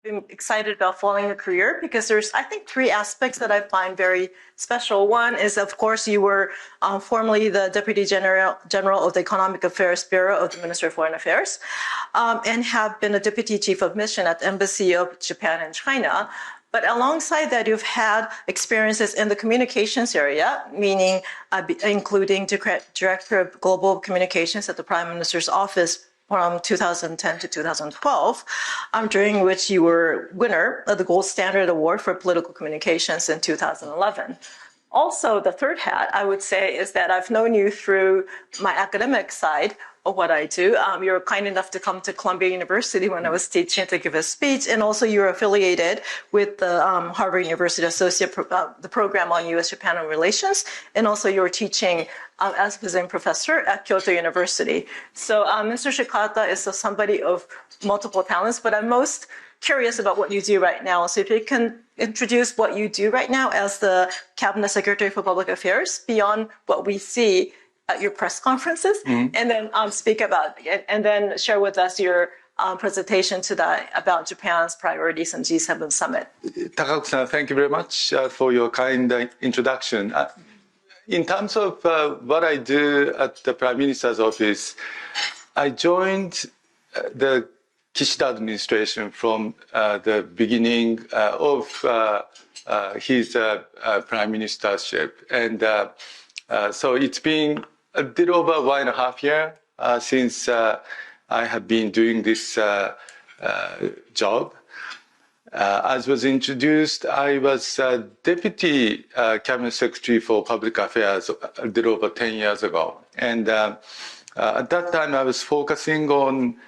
been excited about following your career because there's, I think, three aspects that I find very special. One is, of course, you were formerly the Deputy General of the Economic Affairs Bureau of the Ministry of Foreign Affairs, and have been a Deputy Chief of Mission at the Embassy of Japan in China. But alongside that, you've had experiences in the communications area, meaning including Director of Global Communications at the Prime Minister's Office from 2010 to 2012, during which you were winner of the Gold Standard Award for Political Communications in 2011. Also, the third hat, I would say, is that I've known you through my academic side of what I do. You were kind enough to come to Columbia University when I was teaching to give a speech, and also you're affiliated with the Harvard University Associate the program on U.S.-Japan relations, and also you were teaching as visiting professor at Kyoto University. So Mr. Shikata is somebody of multiple talents, but I'm most curious about what you do right now. So if you can introduce what you do right now as the Cabinet Secretary for Public Affairs beyond what we see at your press conferences, and then speak about it, and then share with us your presentation today about Japan's priorities in G7 Summit. Takako-san, thank you very much for your kind introduction. In terms of what I do at the Prime Minister's office, I joined the Kishida administration from the beginning of his prime ministership. And so it's been a bit over 1.5 years since I have been doing this job. As was introduced, I was Deputy Cabinet Secretary for Public Affairs a little over 10 years ago. And at that time, I was focusing on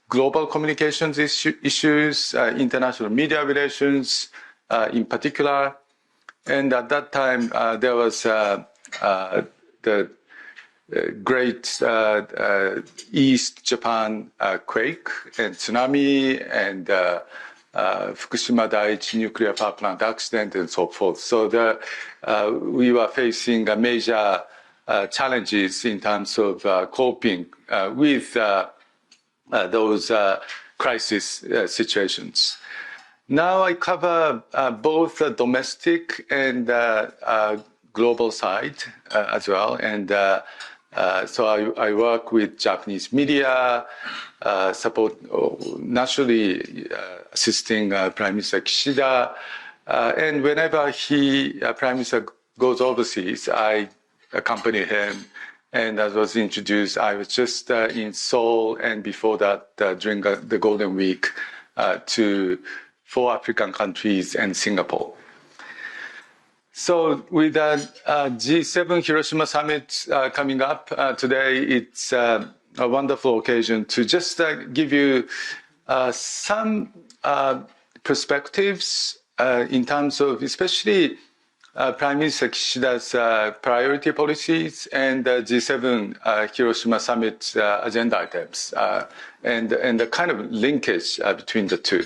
global communications issues, international media relations in particular. And at that time, there was the great East Japan quake and tsunami and Fukushima Daiichi nuclear power plant accident and so forth. So we were facing major challenges in terms of coping with those crisis situations. Now I cover both the domestic and global side as well. And so I work with Japanese media, naturally assisting Prime Minister Kishida. And whenever Prime Minister goes overseas, I accompany him. And as was introduced, I was just in Seoul, and before that, during the Golden Week, to 4 African countries and Singapore. So with the G7 Hiroshima Summit coming up today, it's a wonderful occasion to just give you some perspectives in terms of especially Prime Minister Kishida's priority policies and the G7 Hiroshima Summit agenda items and the kind of linkage between the two.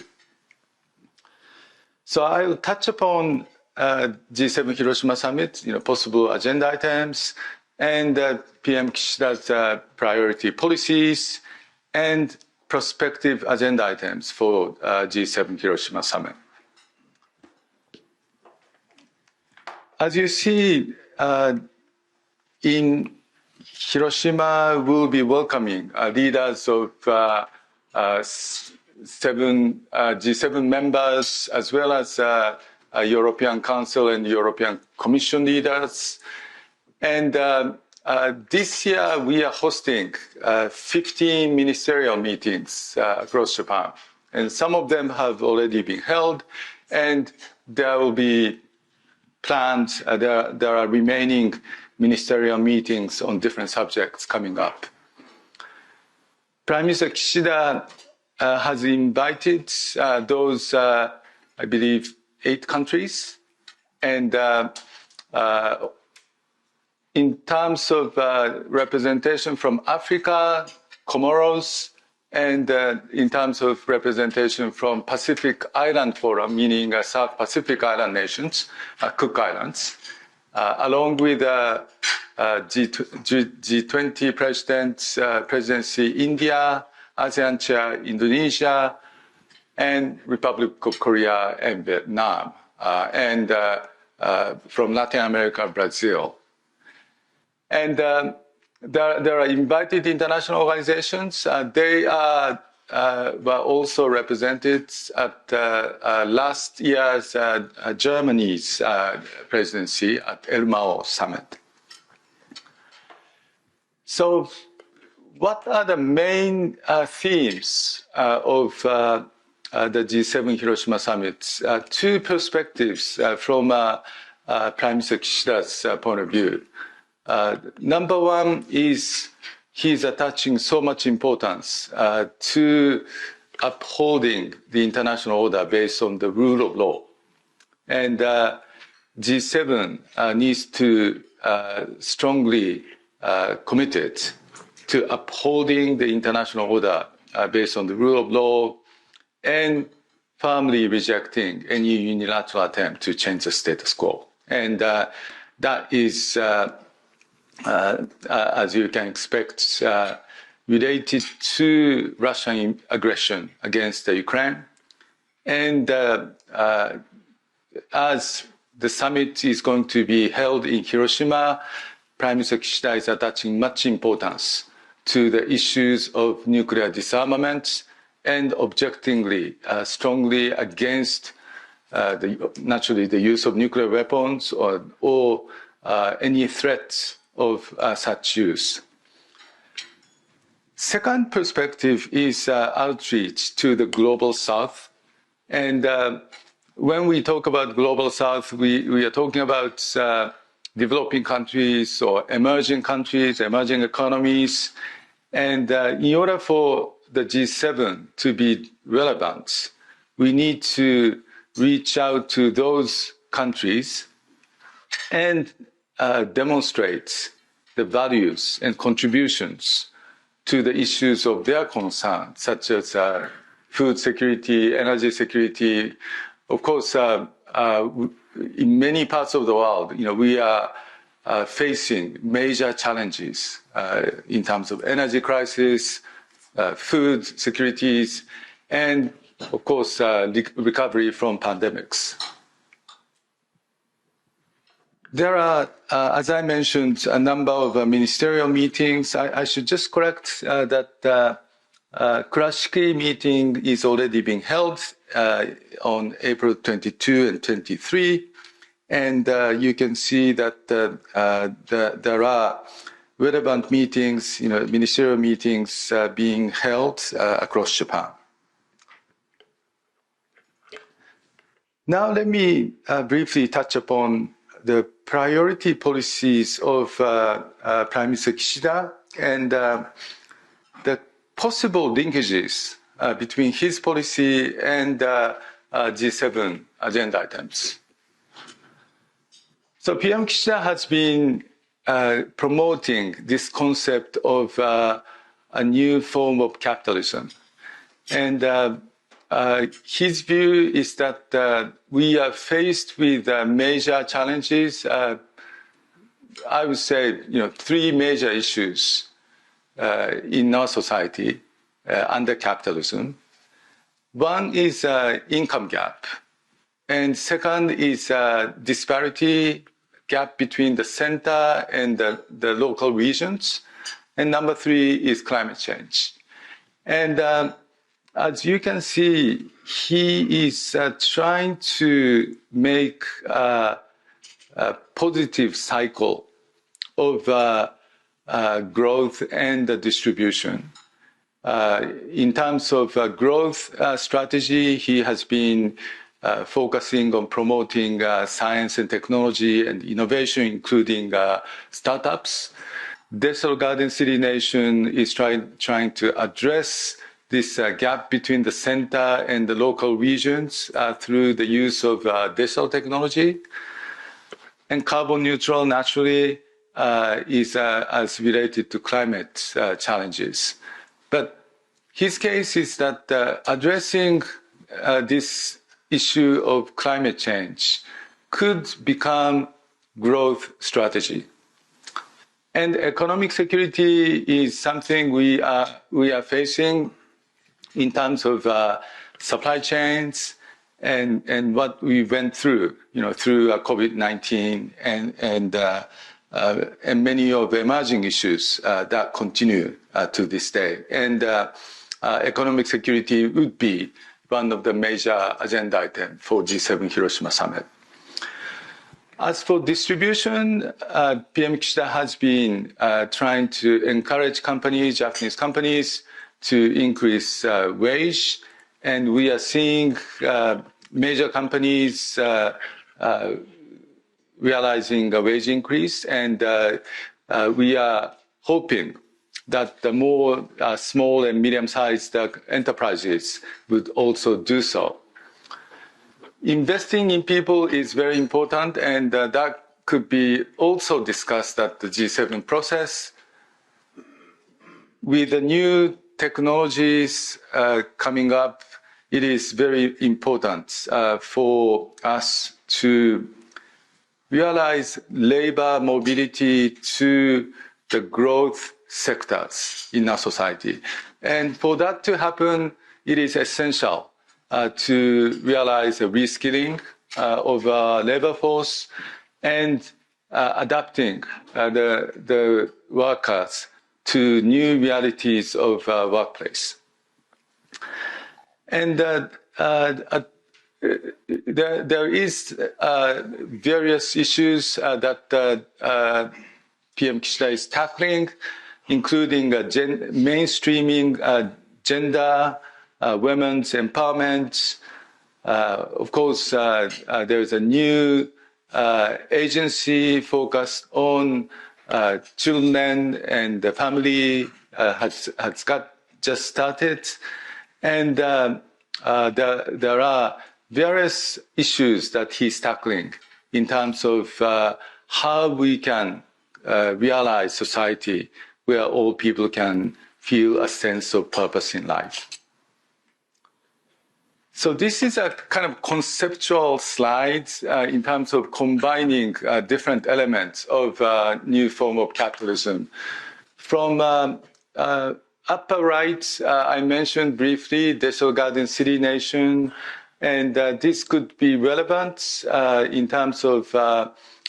So I'll touch upon G7 Hiroshima Summit, possible agenda items, and PM Kishida's priority policies and prospective agenda items for G7 Hiroshima Summit. As you see, in Hiroshima, we'll be welcoming leaders of G7 members, as well as European Council and European Commission leaders. And this year, we are hosting 15 ministerial meetings across Japan. And some of them have already been held, and there will be planned, there are remaining ministerial meetings on different subjects coming up. Prime Minister Kishida has invited those, I believe, 8 countries. And in terms of representation from Africa, Comoros, and in terms of representation from Pacific Island Forum, meaning South Pacific Island nations, Cook Islands, along with G20 presidency, India, ASEAN chair, Indonesia, and Republic of Korea and Vietnam, and from Latin America, Brazil. And there are invited international organizations. They were also represented at last year's Germany's presidency at Elmau Summit. So what are the main themes of the G7 Hiroshima Summit? Two perspectives from Prime Minister Kishida's point of view. Number one is he's attaching so much importance to upholding the international order based on the rule of law. And G7 needs to strongly committed to upholding the international order based on the rule of law and firmly rejecting any unilateral attempt to change the status quo. And that is, as you can expect, related to Russian aggression against Ukraine. And as the summit is going to be held in Hiroshima, Prime Minister Kishida is attaching much importance to the issues of nuclear disarmament and objectively, strongly against naturally the use of nuclear weapons or any threats of such use. Second perspective is outreach to the global south. And when we talk about global south, we are talking about developing countries or emerging countries, emerging economies. And in order for the G7 to be relevant, we need to reach out to those countries and demonstrate the values and contributions to the issues of their concern, such as food security, energy security. Of course, in many parts of the world, we are facing major challenges in terms of energy crisis, food securities, and of course, recovery from pandemics. There are, as I mentioned, a number of ministerial meetings. I should just correct that Kurashiki meeting is already being held on April 22 and 23. And you can see that there are relevant meetings, ministerial meetings being held across Japan. Now let me briefly touch upon the priority policies of Prime Minister Kishida and the possible linkages between his policy and G7 agenda items. So PM Kishida has been promoting this concept of a new form of capitalism. And his view is that we are faced with major challenges. I would say, three major issues in our society under capitalism. One is income gap. And second is disparity gap between the center and the local regions. And number three is climate change. And as you can see, he is trying to make a positive cycle of growth and distribution. In terms of growth strategy, he has been focusing on promoting science and technology and innovation, including startups. Desolate Garden City Nation is trying to address this gap between the center and the local regions through the use of digital technology. And carbon neutral, naturally, is as related to climate challenges. But his case is that addressing this issue of climate change could become growth strategy. And economic security is something we are facing in terms of supply chains, and what we went through, through COVID-19 and many of the emerging issues that continue to this day. And economic security would be one of the major agenda items for G7 Hiroshima Summit. As for distribution, PM Kishida has been trying to encourage Japanese companies, to increase wage, and we are seeing major companies realizing a wage increase, and we are hoping that the more small and medium-sized enterprises would also do so. Investing in people is very important, and that could be also discussed at the G7 process. With the new technologies coming up, it is very important for us to realize labor mobility to the growth sectors in our society. And for that to happen, it is essential to realize a reskilling of our labor force and adapting the workers to new realities of our workplace. And there is various issues that PM Kishida is tackling, including mainstreaming gender, women's empowerment. Of course, there is a new agency focused on children and the family has just started. And there are various issues that he's tackling in terms of how we can realize society where all people can feel a sense of purpose in life. So this is a kind of conceptual slide in terms of combining different elements of a new form of capitalism. From upper right, I mentioned briefly Desert Garden City Nation, and this could be relevant in terms of,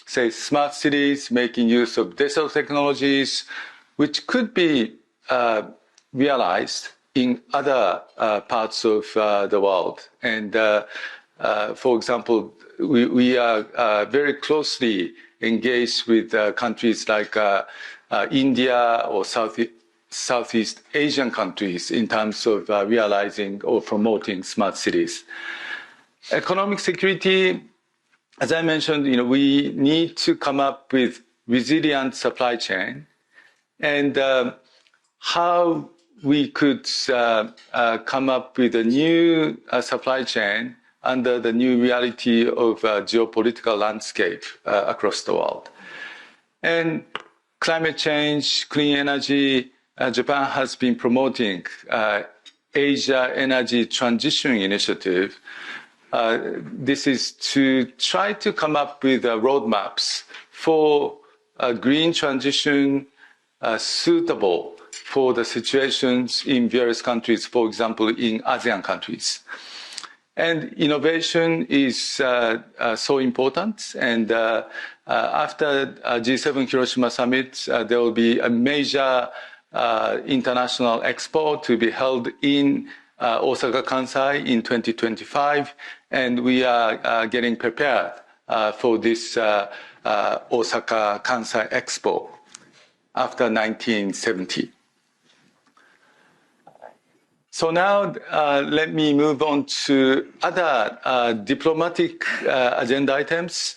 say, smart cities, making use of digital technologies, which could be realized in other parts of the world. And for example, we are very closely engaged with countries like India or Southeast Asian countries in terms of realizing or promoting smart cities. Economic security, as I mentioned, we need to come up with resilient supply chain, and how we could come up with a new supply chain under the new reality of geopolitical landscape across the world. And climate change, clean energy, Japan has been promoting Asia Energy Transition Initiative. This is to try to come up with roadmaps for a green transition suitable for the situations in various countries, for example, in ASEAN countries. And innovation is so important. And after G7 Hiroshima Summit, there will be a major international expo to be held in Osaka, Kansai in 2025. And we are getting prepared for this Osaka, Kansai expo after 1970. So now let me move on to other diplomatic agenda items.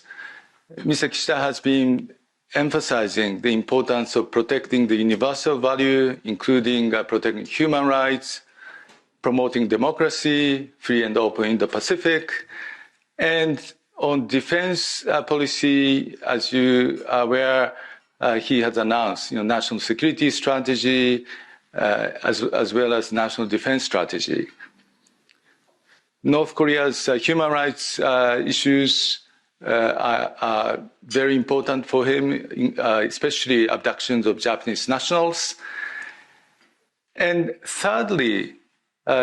Mr. Kishida has been emphasizing the importance of protecting the universal value, including protecting human rights, promoting democracy, free and open Indo-Pacific. And on defense policy, as you are aware, he has announced national security strategy, as well as national defense strategy. North Korea's human rights issues are very important for him, especially abductions of Japanese nationals. And thirdly,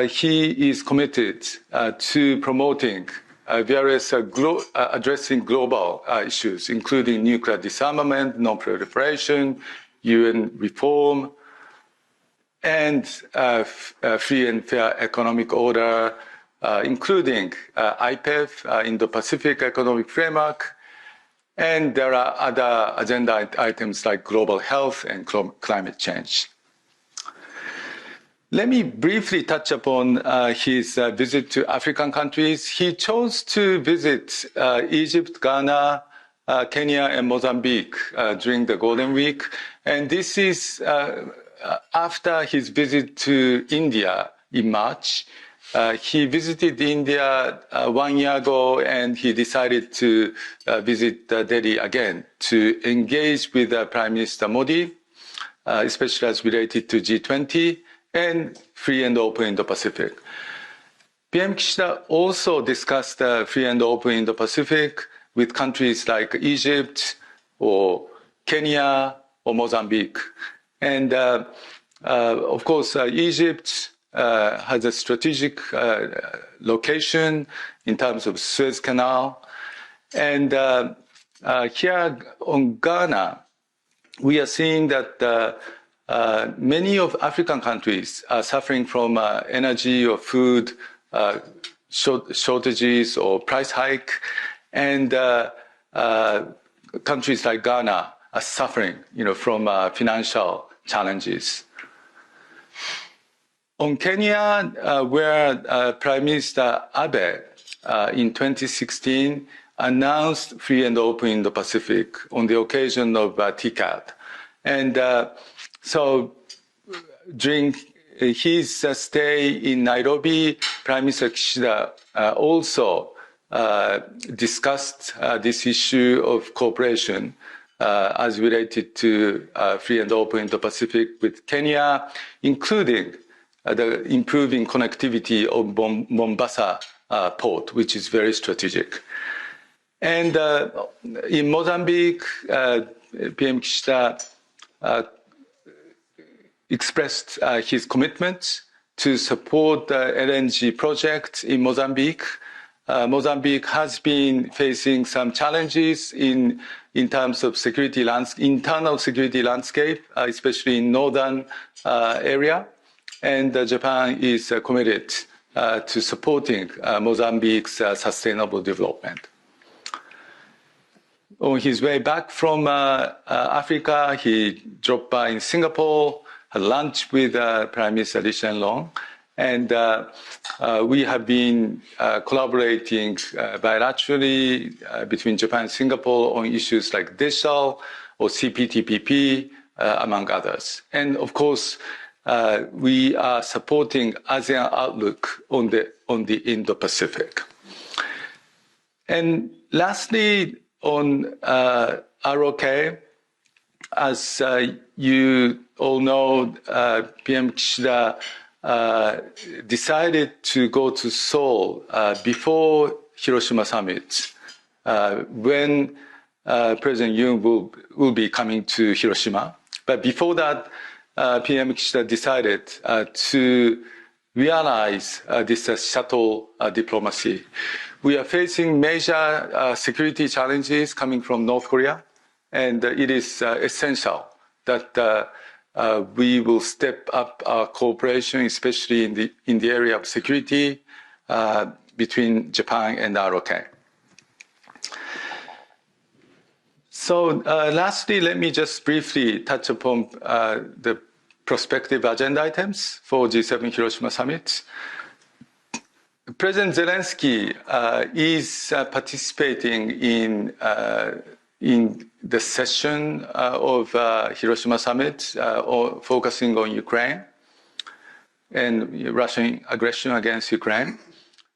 he is committed to promoting various addressing global issues, including nuclear disarmament, non-proliferation, UN reform, and free and fair economic order, including IPEF, Indo-Pacific Economic Framework, and there are other agenda items like global health and climate change. Let me briefly touch upon his visit to African countries. He chose to visit Egypt, Ghana, Kenya, and Mozambique during the Golden Week. And this is after his visit to India in March. He visited India 1 year ago, and he decided to visit Delhi again to engage with Prime Minister Modi, especially as related to G20 and free and open Indo-Pacific. PM Kishida also discussed free and open Indo-Pacific with countries like Egypt or Kenya or Mozambique. And of course, Egypt has a strategic location in terms of Suez Canal. And here on Ghana, we are seeing that many of African countries are suffering from energy or food shortages or price hike, and countries like Ghana are suffering, from financial challenges. On Kenya, where Prime Minister Abe in 2016 announced free and open Indo-Pacific on the occasion of TICAD, and so during his stay in Nairobi, Prime Minister Kishida also discussed this issue of cooperation as related to free and open Indo-Pacific with Kenya, including the improving connectivity of Mombasa port, which is very strategic. And in Mozambique, PM Kishida expressed his commitment to support the LNG project in Mozambique. Mozambique has been facing some challenges in terms of internal security landscape, especially in northern area. And Japan is committed to supporting Mozambique's sustainable development. On his way back from Africa, he dropped by in Singapore, had lunch with Prime Minister Lee Hsien Loong, and we have been collaborating bilaterally between Japan and Singapore on issues like digital or CPTPP, among others. And of course, we are supporting ASEAN outlook on the Indo-Pacific. And lastly, on ROK, as you all know, PM Kishida decided to go to Seoul before Hiroshima Summit, when President Yoon will be coming to Hiroshima. But before that, PM Kishida decided to realize this shuttle diplomacy. We are facing major security challenges coming from North Korea, and it is essential that we will step up our cooperation, especially in the area of security between Japan and ROK. So lastly, let me just briefly touch upon the prospective agenda items for G7 Hiroshima Summit. President Zelensky is participating in the session of Hiroshima Summit, focusing on Ukraine and Russian aggression against Ukraine.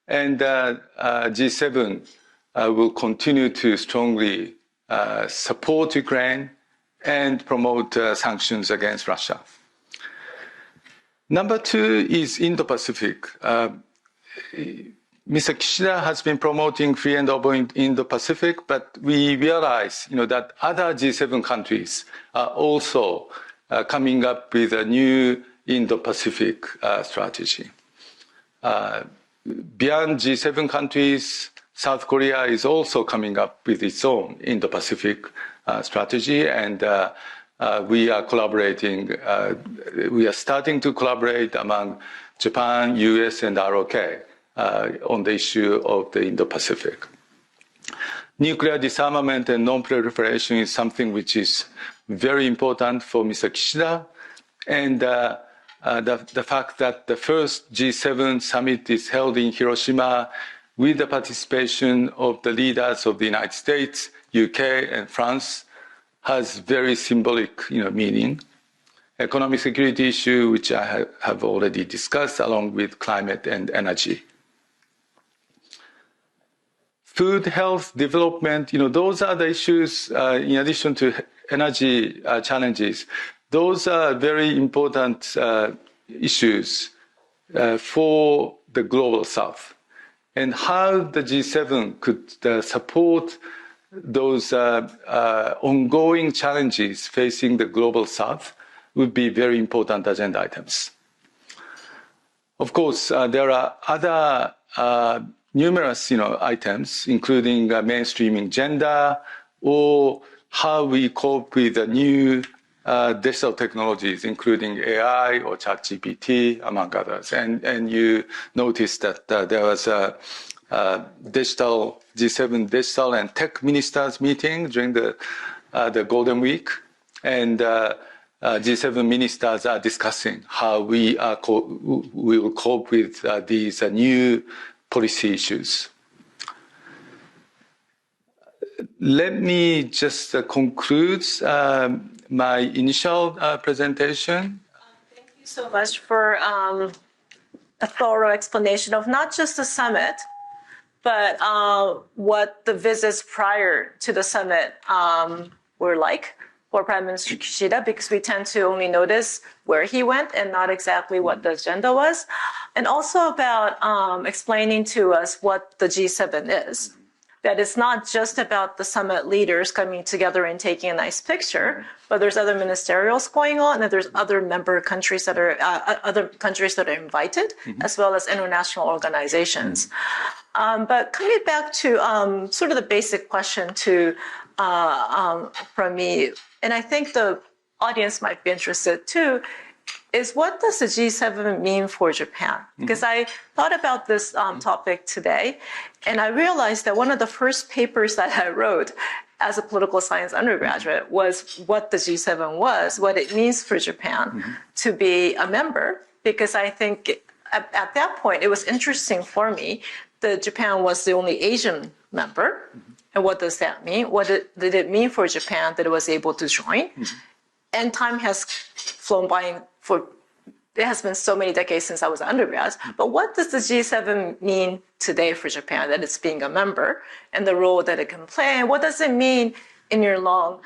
And G7 will continue to strongly support Ukraine and promote sanctions against Russia. Number two is Indo-Pacific. Mr. Kishida has been promoting free and open Indo-Pacific, but we realize, that other G7 countries are also coming up with a new Indo-Pacific strategy. beyond G7 countries, South Korea is also coming up with its own Indo-Pacific strategy, and we are collaborating. We are starting to collaborate among Japan, US, and ROK on the issue of the Indo-Pacific. Nuclear disarmament and non-proliferation is something which is very important for Mr. Kishida, and the fact that the first G7 summit is held in Hiroshima with the participation of the leaders of the United States, UK, and France has very symbolic meaning. Economic security issue, which I have already discussed, along with climate and energy. Food, health, development, those are the issues in addition to energy challenges. Those are very important issues for the global South. And how the G7 could support those ongoing challenges facing the global South would be very important agenda items. Of course, there are other numerous items, including mainstreaming gender or how we cope with the new digital technologies, including AI or ChatGPT, among others. And you noticed that there was a G7 digital and tech ministers meeting during the Golden Week, and G7 ministers are discussing how we will cope with these new policy issues. Let me just conclude my initial presentation. Thank you so much for a thorough explanation of not just the summit, but what the visits prior to the summit were like for Prime Minister Kishida, because we tend to only notice where he went and not exactly what the agenda was. And also about explaining to us what the G7 is. That it's not just about the summit leaders coming together and taking a nice picture, but there's other ministerials going on, and there's other member countries that are invited, as well as international organizations. But coming back to sort of the basic question from me, and I think the audience might be interested too, is what does the G7 mean for Japan? Because I thought about this topic today, and I realized that one of the first papers that I wrote as a political science undergraduate was what the G7 was, what it means for Japan to be a member, because I think at that point it was interesting for me that Japan was the only Asian member. And what does that mean? What did it mean for Japan that it was able to join? And time has flown by it has been so many decades since I was an undergrad, but what does the G7 mean today for Japan, that it's being a member, and the role that it can play? And what does it mean in your long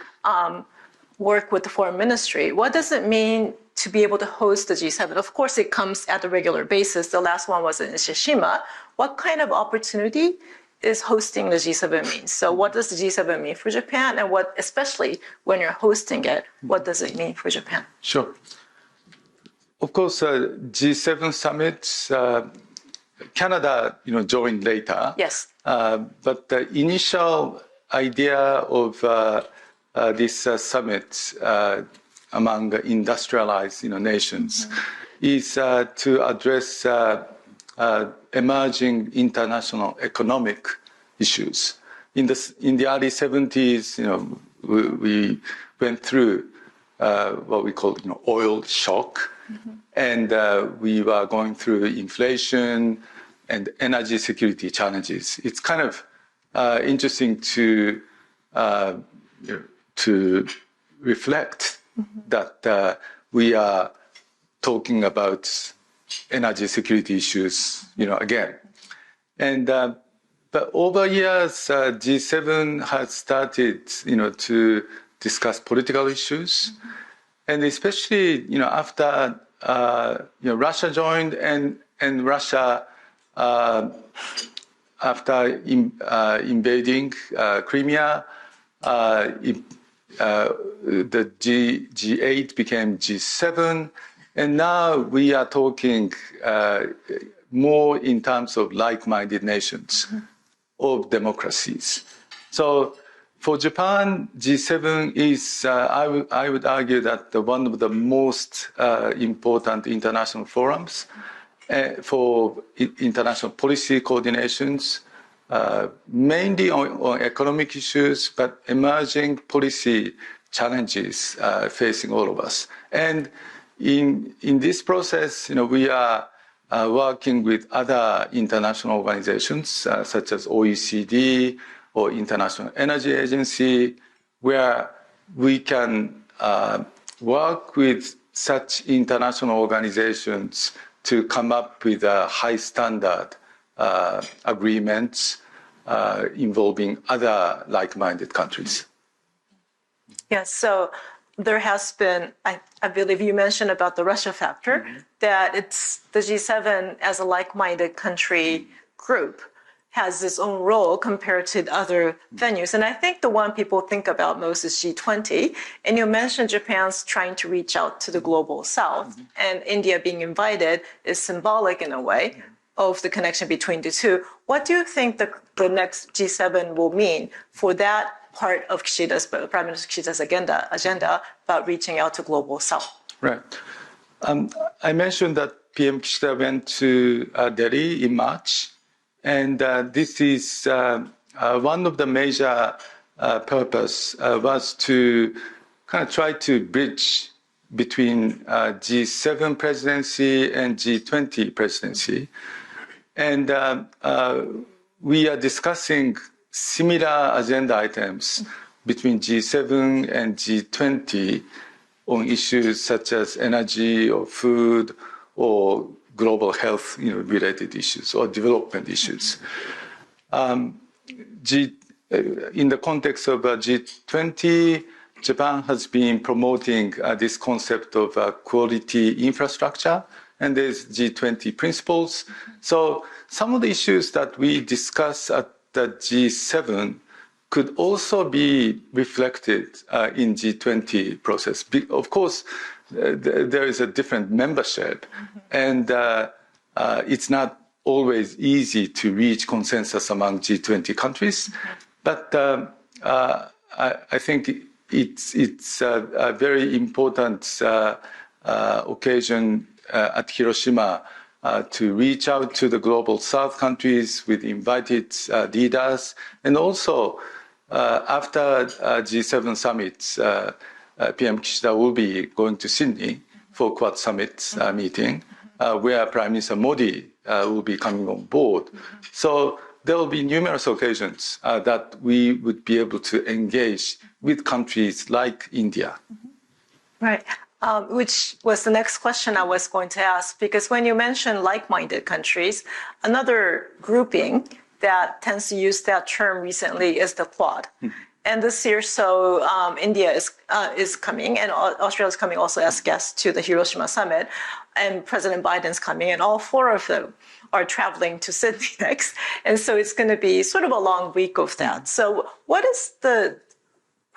work with the foreign ministry? What does it mean to be able to host the G7? Of course, it comes at a regular basis. The last one was in Hiroshima. What kind of opportunity is hosting the G7 mean? So what does the G7 mean for Japan, and what, especially when you're hosting it, what does it mean for Japan? Sure. Of course, G7 summits, Canada, joined later. Yes. But the initial idea of this summit among industrialized nations is to address emerging international economic issues. In the early 70s, we went through what we call oil shock, and we were going through inflation and energy security challenges. It's kind of interesting to reflect that we are talking about energy security issues, again. And but over years, G7 has started, to discuss political issues, and especially, after Russia joined, and Russia after invading Crimea, the G8 became G7, and now we are talking more in terms of like-minded nations of democracies. So for Japan, G7 is, I would argue that one of the most important international forums for international policy coordinations, mainly on economic issues, but emerging policy challenges facing all of us. And in this process, we are working with other international organizations such as OECD or International Energy Agency, where we can work with such international organizations to come up with a high standard agreements involving other like-minded countries. Yes, so there has been, I believe you mentioned about the Russia factor, that it's the G7 as a like-minded country group has its own role compared to other venues. And I think the one people think about most is G20. And you mentioned Japan's trying to reach out to the global south, and India being invited is symbolic in a way of the connection between the two. What do you think the next G7 will mean for that part of Prime Minister Kishida's agenda about reaching out to global south? Right. I mentioned that PM Kishida went to Delhi in March, and this is one of the major purpose was to kind of try to bridge between G7 presidency and G20 presidency. And we are discussing similar agenda items between G7 and G20 on issues such as energy or food or global health related issues or development issues. In the context of G20, Japan has been promoting this concept of quality infrastructure, and there's G20 principles. So some of the issues that we discuss at the G7 could also be reflected in G20 process. Of course, there is a different membership, and it's not always easy to reach consensus among G20 countries. But I think it's a very important occasion at Hiroshima to reach out to the global South countries with invited leaders, and also after G7 summits, PM Kishida will be going to Sydney for Quad Summit meeting, where Prime Minister Modi will be coming on board. So there will be numerous occasions that we would be able to engage with countries like India. Right. Which was the next question I was going to ask, because when you mention like-minded countries, another grouping that tends to use that term recently is the Quad. And this year, so India is coming, and Australia is coming also as guests to the Hiroshima Summit, and President Biden's coming, and all four of them are traveling to Sydney next. And so it's going to be sort of a long week of that. So what is the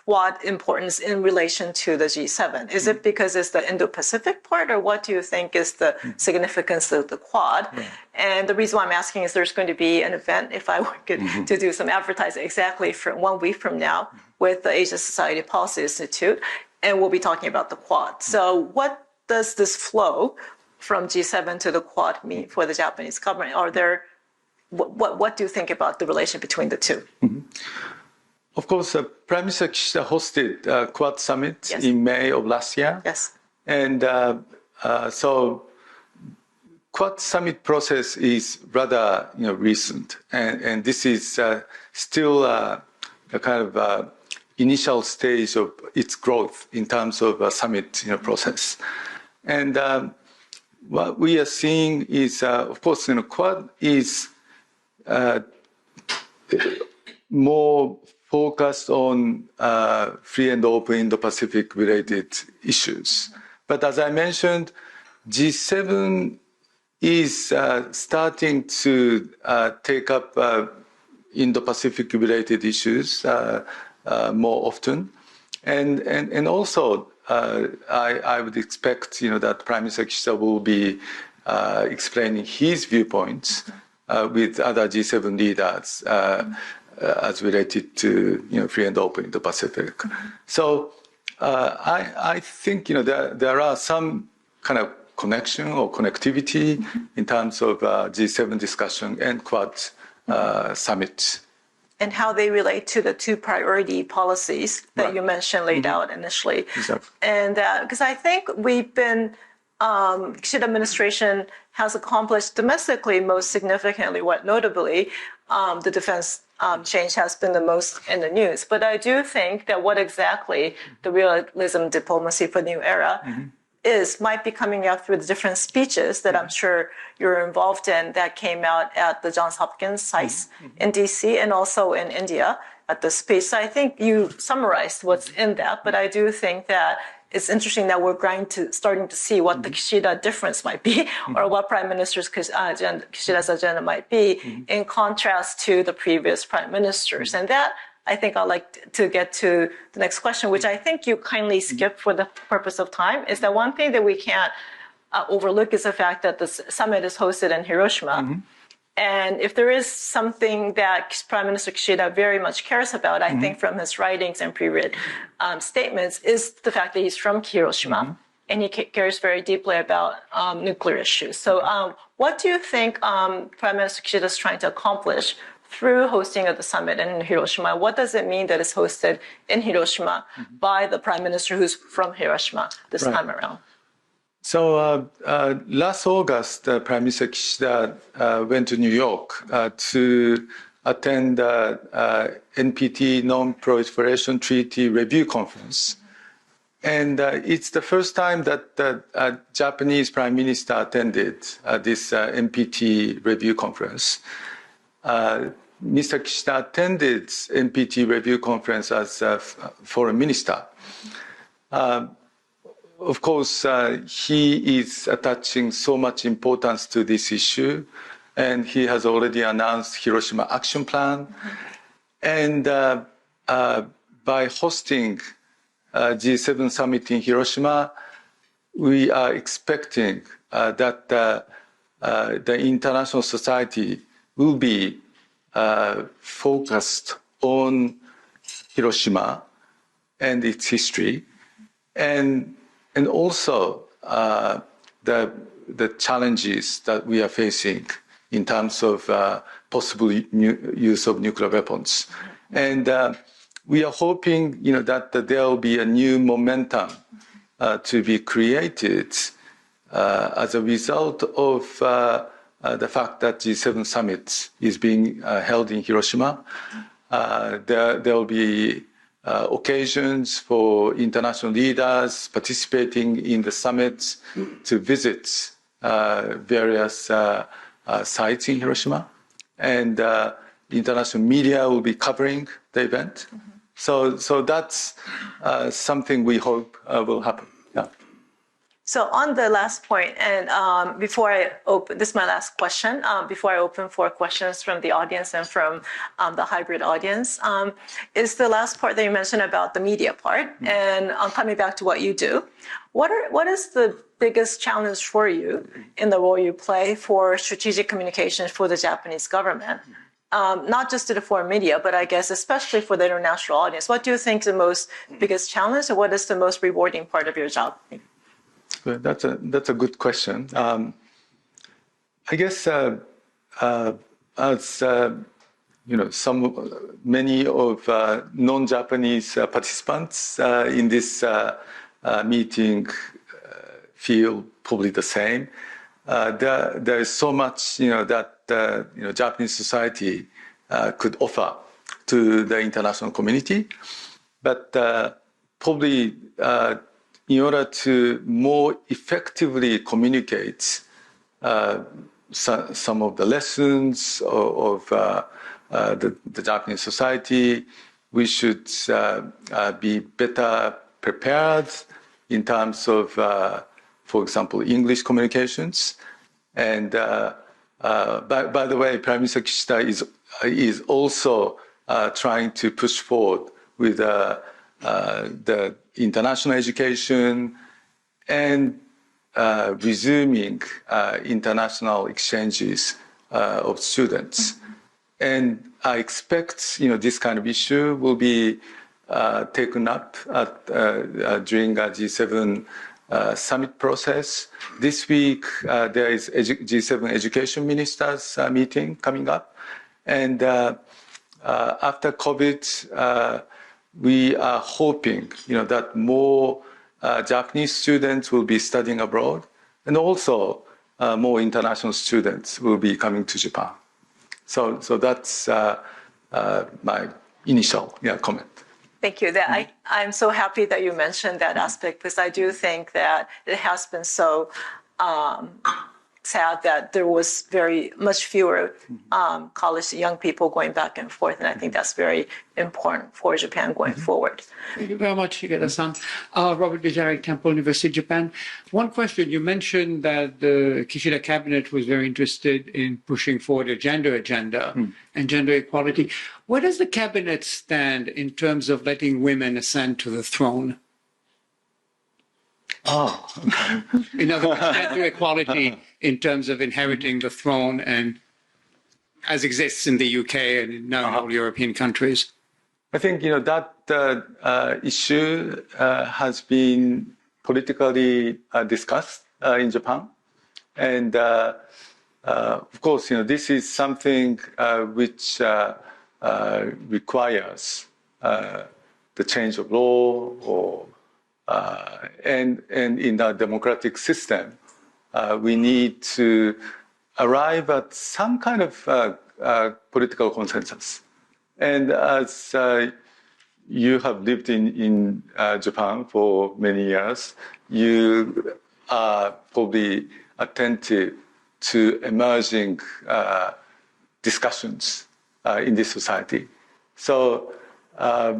Quad importance in relation to the G7? Is it because it's the Indo-Pacific part, or what do you think is the significance of the Quad? And the reason why I'm asking is there's going to be an event, if I were to do some advertising, exactly for 1 week from now with the Asia Society Policy Institute, and we'll be talking about the Quad. So what does this flow from G7 to the Quad mean for the Japanese government? Are there, what do you think about the relation between the two? Of course, Prime Minister Kishida hosted Quad Summit in May of last year. Yes. And so Quad Summit process is rather recent. And this is still a kind of initial stage of its growth in terms of summit process. And what we are seeing is, of course, Quad is more focused on free and open Indo-Pacific related issues. But as I mentioned, G7 is starting to take up Indo-Pacific related issues more often. And also, I would expect that Prime Minister Kishida will be explaining his viewpoints with other G7 leaders as related to free and open in the Pacific. So I think there are some kind of connection or connectivity in terms of G7 discussion and Quad summit. And how they relate to the two priority policies that you mentioned laid out initially. Exactly. And because I think we've been, Kishida administration has accomplished domestically most significantly, what notably, the defense change has been the most in the news. But I do think that what exactly the realism diplomacy for the new era might be coming out through the different speeches that I'm sure you're involved in that came out at the Johns Hopkins sites in DC and also in India at the speech. So I think you summarized what's in that, but I do think that it's interesting that we're starting to see what the Kishida difference might be, or what Prime Minister's Kishida's agenda might be, in contrast to the previous prime ministers. And that, I think I'd like to get to the next question, which I think you kindly skipped for the purpose of time, is that one thing that we can't overlook is the fact that the summit is hosted in Hiroshima. And if there is something that Prime Minister Kishida very much cares about, I think from his writings and pre-written statements, is the fact that he's from Hiroshima and he cares very deeply about nuclear issues. So what do you think Prime Minister Kishida is trying to accomplish through hosting of the summit in Hiroshima? What does it mean that it's hosted in Hiroshima by the Prime Minister who's from Hiroshima this time around? So last August, Prime Minister Kishida went to New York to attend the NPT Non-Proliferation Treaty Review Conference. And it's the first time that the Japanese Prime Minister attended this NPT Review Conference. Mr. Kishida attended NPT Review Conference as a foreign minister. Of course, he is attaching so much importance to this issue, and he has already announced Hiroshima Action Plan. And by hosting G7 Summit in Hiroshima, we are expecting that the international society will be focused on Hiroshima and its history, and also the challenges that we are facing in terms of possible use of nuclear weapons. And we are hoping, that there will be a new momentum to be created as a result of the fact that G7 Summit is being held in Hiroshima. There will be occasions for international leaders participating in the summit to visit various sites in Hiroshima, and international media will be covering the event. So that's something we hope will happen. Yeah. So on the last point, and before I open, this is my last question, before I open for questions from the audience and from the hybrid audience, is the last part that you mentioned about the media part. And I'm coming back to what you do. What is the biggest challenge for you in the role you play for strategic communications for the Japanese government? Not just to the foreign media, but I guess especially for the international audience. What do you think is the biggest challenge, and what is the most rewarding part of your job? That's a good question. I guess as many of non-Japanese participants in this meeting feel probably the same. There is so much that Japanese society could offer to the international community, but probably in order to more effectively communicate some of the lessons of the Japanese society, we should be better prepared in terms of, for example, English communications. And by the way, Prime Minister Kishida is also trying to push forward with the international education and resuming international exchanges of students. And I expect, this kind of issue will be taken up during a G7 summit process. This week, there is G7 education ministers meeting coming up. And after COVID, we are hoping, that more Japanese students will be studying abroad, and also more international students will be coming to Japan. So that's my initial comment. Thank you. I'm so happy that you mentioned that aspect, because I do think that it has been so sad that there was very much fewer college young people going back and forth, and I think that's very important for Japan going forward. Thank you very much, Shikata-san. Robert Bijari, Temple University, Japan. One question, you mentioned that the Kishida cabinet was very interested in pushing forward a gender agenda and gender equality. Where does the cabinet stand in terms of letting women ascend to the throne? Oh, okay. In other words, gender equality in terms of inheriting the throne, and as exists in the UK and now in all European countries. I think, that issue has been politically discussed in Japan. And of course, this is something which requires the change of law, or and in a democratic system, we need to arrive at some kind of political consensus. And as you have lived in Japan for many years, you are probably attentive to emerging discussions in this society. So I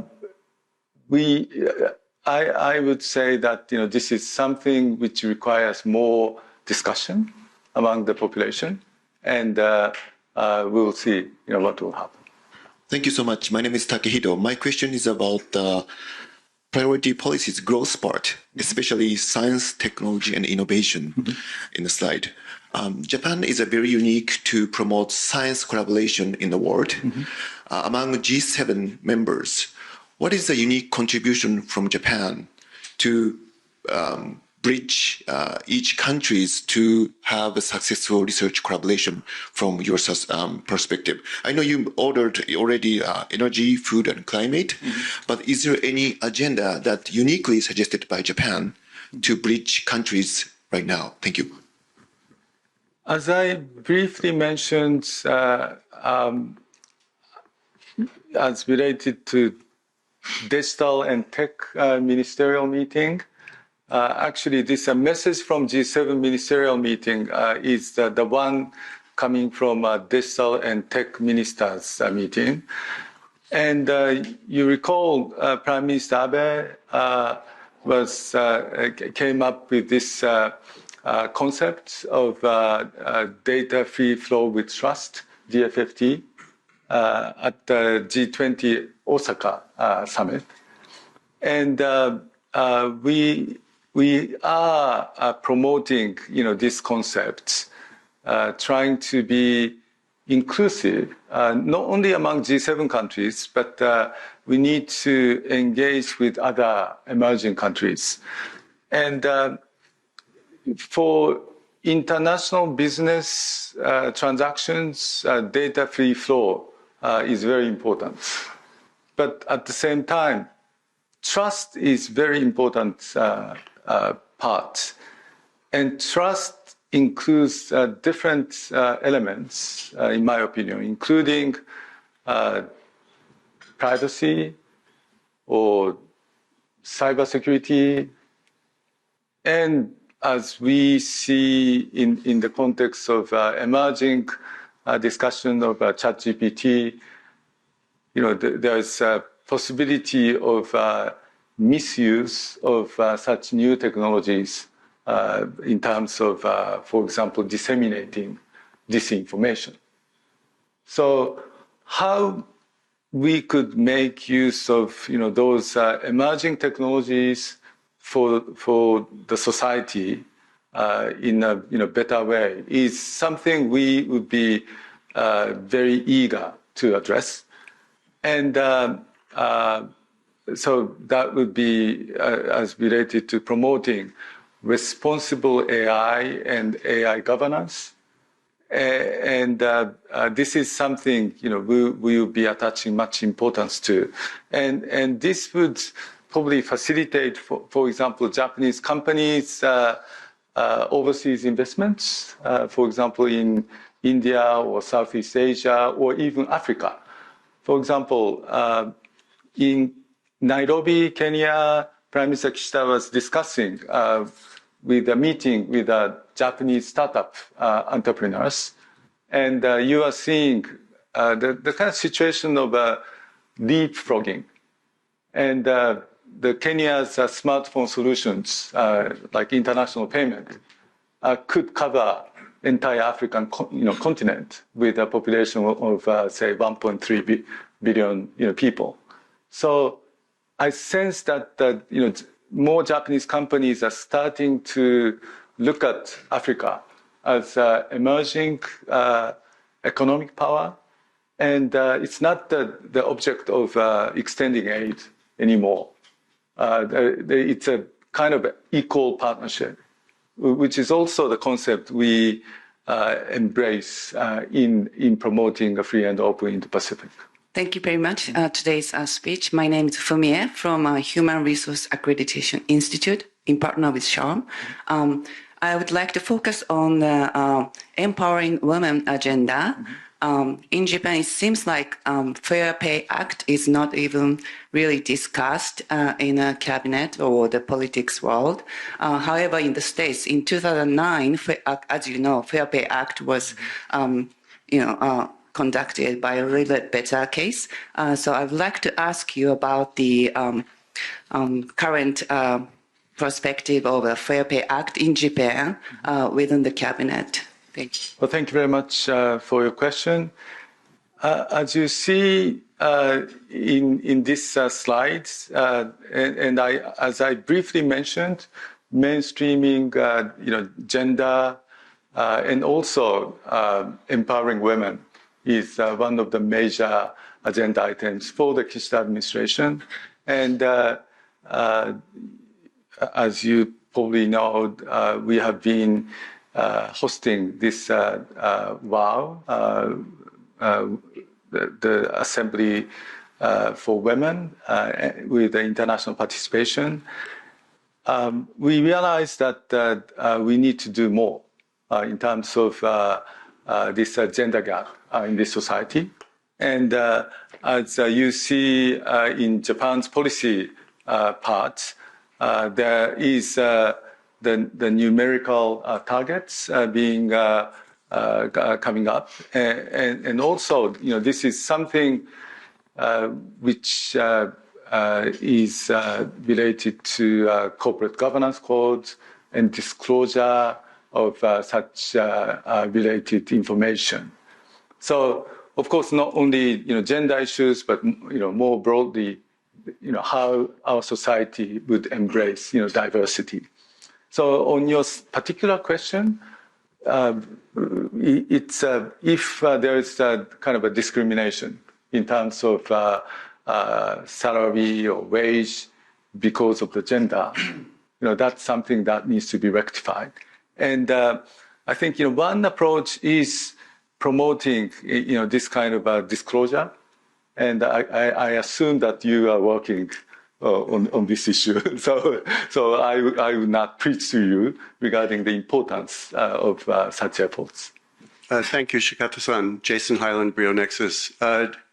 would say that this is something which requires more discussion among the population, and we will see what will happen. Thank you so much. My name is Takehito. My question is about the priority policies growth part, especially science, technology, and innovation in the slide. Japan is very unique to promote science collaboration in the world. Among G7 members, what is the unique contribution from Japan to bridge each countries to have a successful research collaboration from your perspective? I know you ordered already energy, food, and climate, but is there any agenda that uniquely suggested by Japan to bridge countries right now? Thank you. As I briefly mentioned, as related to digital and tech ministerial meeting, actually this message from G7 ministerial meeting is the one coming from digital and tech ministers meeting. And you recall Prime Minister Abe came up with this concept of data free flow with trust, DFFT, at the G20 Osaka summit. And we are promoting, these concepts, trying to be inclusive, not only among G7 countries, but we need to engage with other emerging countries. And for international business transactions, data-free flow is very important. But at the same time, trust is very important part. And trust includes different elements, in my opinion, including privacy or cybersecurity. And as we see in the context of emerging discussion of ChatGPT, there is a possibility of misuse of such new technologies in terms of, for example, disseminating disinformation. So how we could make use of those emerging technologies for the society in a better way is something we would be very eager to address. And so that would be as related to promoting responsible AI and AI governance. And this is something we will be attaching much importance to, and this would probably facilitate, for example, Japanese companies' overseas investments, for example, in India or Southeast Asia or even Africa. For example, in Nairobi, Kenya, Prime Minister Kishida was discussing with a meeting with Japanese startup entrepreneurs, and you are seeing the kind of situation of leapfrogging, and the Kenya's smartphone solutions, like international payment, could cover entire African continent with a population of say 1.3 billion people. So I sense that more Japanese companies are starting to look at Africa as emerging economic power, and it's not the object of extending aid anymore. It's a kind of equal partnership, which is also the concept we embrace in promoting a free and open Indo-Pacific. Thank you very much. Today's speech. My name is Fumio from Human Resource Accreditation Institute in partner with Sharm. I would like to focus on the empowering women agenda. In Japan, it seems like Fair Pay Act is not even really discussed in a cabinet or the politics world. However, in the States, in 2009, as you know, Fair Pay Act was, conducted by a little better case. So I would like to ask you about the current perspective of the Fair Pay Act in Japan within the cabinet. Thank you. Well, thank you very much for your question. As you see in this slides, and as I briefly mentioned, mainstreaming, gender, and also empowering women is one of the major agenda items for the Kishida administration. And as you probably know, we have been hosting this WOW, the Assembly for Women, with the international participation. We realized that we need to do more in terms of this gender gap in this society. And as you see in Japan's policy part, there is the numerical targets being coming up, and also this is something which is related to corporate governance codes and disclosure of such related information. So, of course, not only gender issues, but more broadly, how our society would embrace diversity. So, on your particular question, it's if there is a kind of a discrimination in terms of salary or wage because of the gender, that's something that needs to be rectified. And I think one approach is promoting this kind of disclosure, and I assume that you are working on this issue. So I will not preach to you regarding the importance of such efforts. Thank you, Shikata-san. Jason Highland, Brio Nexus.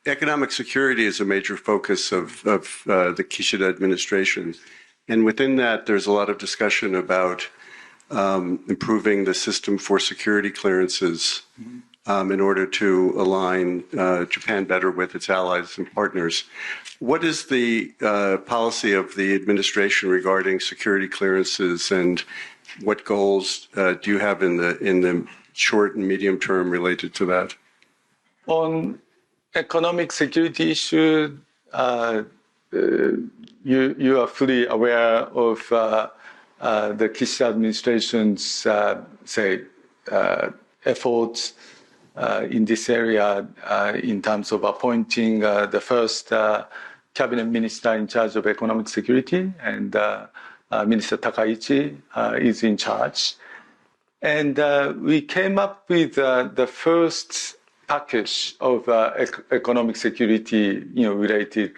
Economic security is a major focus of the Kishida administration. And within that, there's a lot of discussion about improving the system for security clearances in order to align Japan better with its allies and partners. What is the policy of the administration regarding security clearances, and what goals do you have in the short and medium term related to that? On economic security issue, you are fully aware of the Kishida administration's, efforts in this area in terms of appointing the first cabinet minister in charge of economic security, and Minister Takaichi is in charge. And we came up with the first package of economic security, related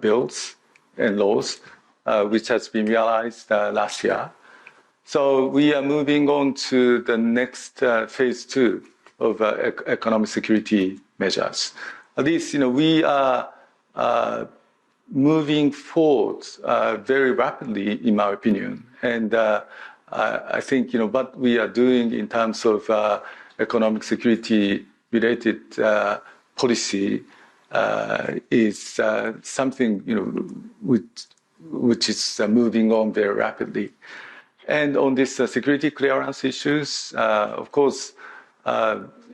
bills and laws, which has been realized last year. So we are moving on to the next phase 2 of economic security measures. At least, we are moving forward very rapidly, in my opinion. And I think, what we are doing in terms of economic security related policy is something, which is moving on very rapidly. And on this security clearance issues, of course,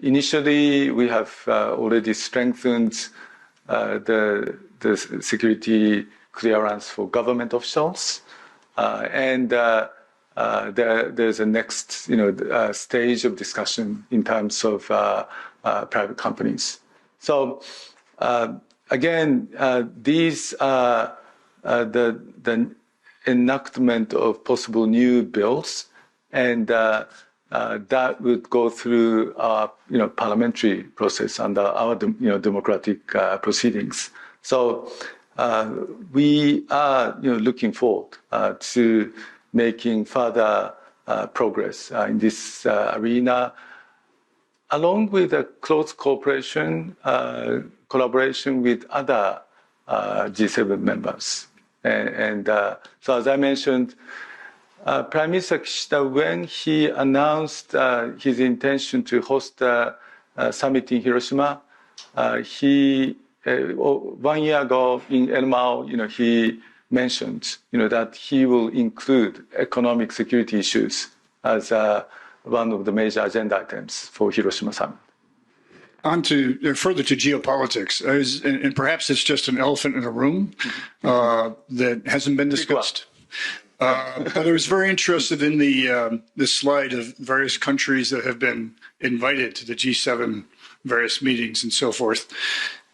initially we have already strengthened the security clearance for government officials, and there's a next, stage of discussion in terms of private companies. So again, these are the enactment of possible new bills, and that would go through our, parliamentary process under our, democratic proceedings. So we are, looking forward to making further progress in this arena, along with a close cooperation, collaboration with other G7 members. And so, as I mentioned, Prime Minister Kishida, when he announced his intention to host a summit in Hiroshima, he 1 year ago in El Mao, he mentioned, that he will include economic security issues as one of the major agenda items for Hiroshima Summit. On to further to geopolitics, and perhaps it's just an elephant in a room that hasn't been discussed. But I was very interested in the slide of various countries that have been invited to the G7 various meetings and so forth,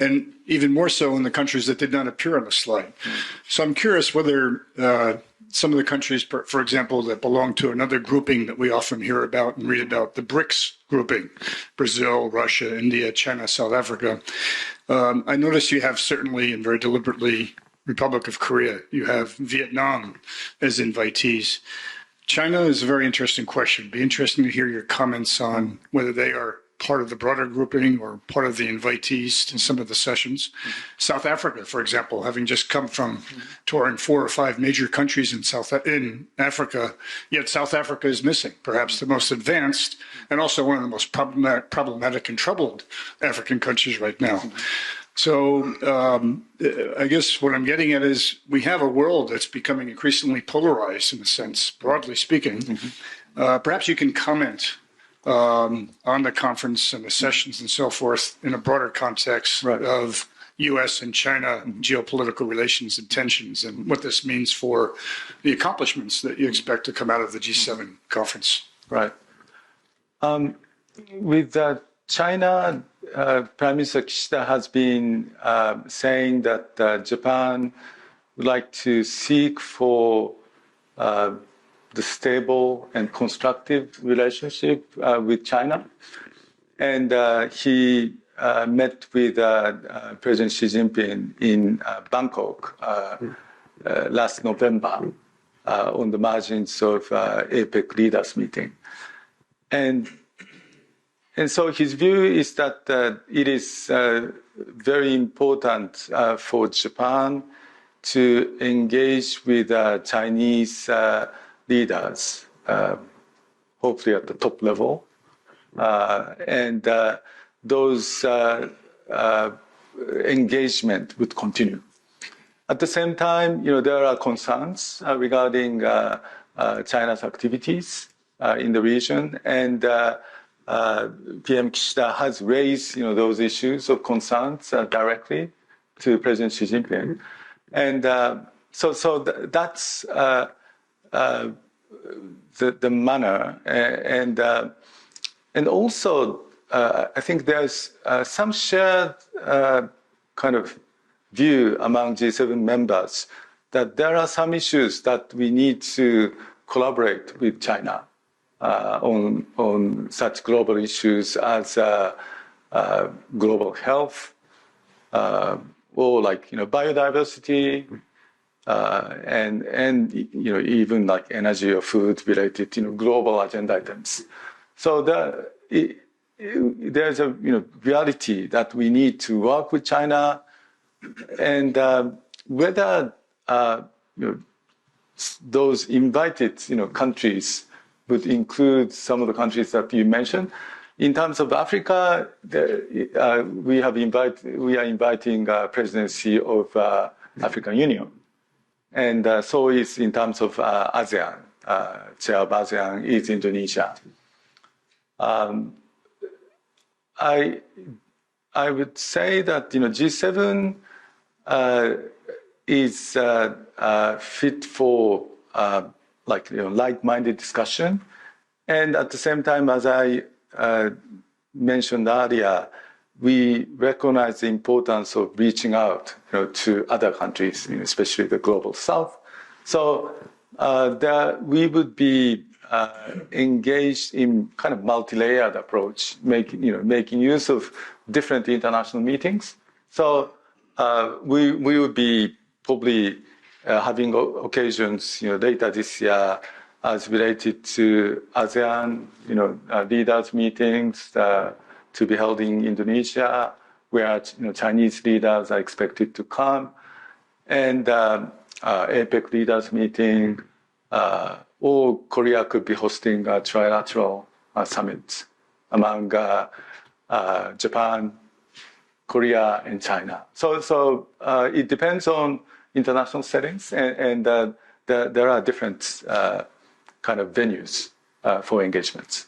and even more so in the countries that did not appear on the slide. So I'm curious whether some of the countries, for example, that belong to another grouping that we often hear about and read about, the BRICS grouping, Brazil, Russia, India, China, South Africa. I noticed you have certainly and very deliberately Republic of Korea. You have Vietnam as invitees. China is a very interesting question. It'd be interesting to hear your comments on whether they are part of the broader grouping or part of the invitees in some of the sessions. South Africa, for example, having just come from touring 4 or 5 major countries in Africa, yet South Africa is missing, perhaps the most advanced and also one of the most problematic and troubled African countries right now. So I guess what I'm getting at is we have a world that's becoming increasingly polarized in a sense, broadly speaking. Perhaps you can comment on the conference and the sessions and so forth in a broader context of U.S. and China geopolitical relations and tensions, and what this means for the accomplishments that you expect to come out of the G7 conference. Right. With China, Prime Minister Kishida has been saying that Japan would like to seek for the stable and constructive relationship with China. And he met with President Xi Jinping in Bangkok last November on the margins of APEC leaders meeting. And so his view is that it is very important for Japan to engage with Chinese leaders, hopefully at the top level, and those engagement would continue. At the same time, there are concerns regarding China's activities in the region, and PM Kishida has raised, those issues of concerns directly to President Xi Jinping, and so that's the manner, and also I think there's some shared kind of view among G7 members that there are some issues that we need to collaborate with China on such global issues as global health, or like biodiversity, and even like energy or food related global agenda items. So there's a reality that we need to work with China, and whether those invited countries would include some of the countries that you mentioned. In terms of Africa, we are inviting presidency of African Union, and so is in terms of ASEAN. Chair of ASEAN is Indonesia. I would say that G7 is fit for like-minded discussion, and at the same time, as I mentioned earlier, we recognize the importance of reaching out to other countries, especially the global south. So we would be engaged in kind of multi-layered approach, making use of different international meetings. So we will be probably having occasions later this year as related to ASEAN, leaders meetings to be held in Indonesia, where Chinese leaders are expected to come, and APEC leaders meeting, or Korea could be hosting a trilateral summit among Japan, Korea, and China. So it depends on international settings, and there are different kind of venues for engagements.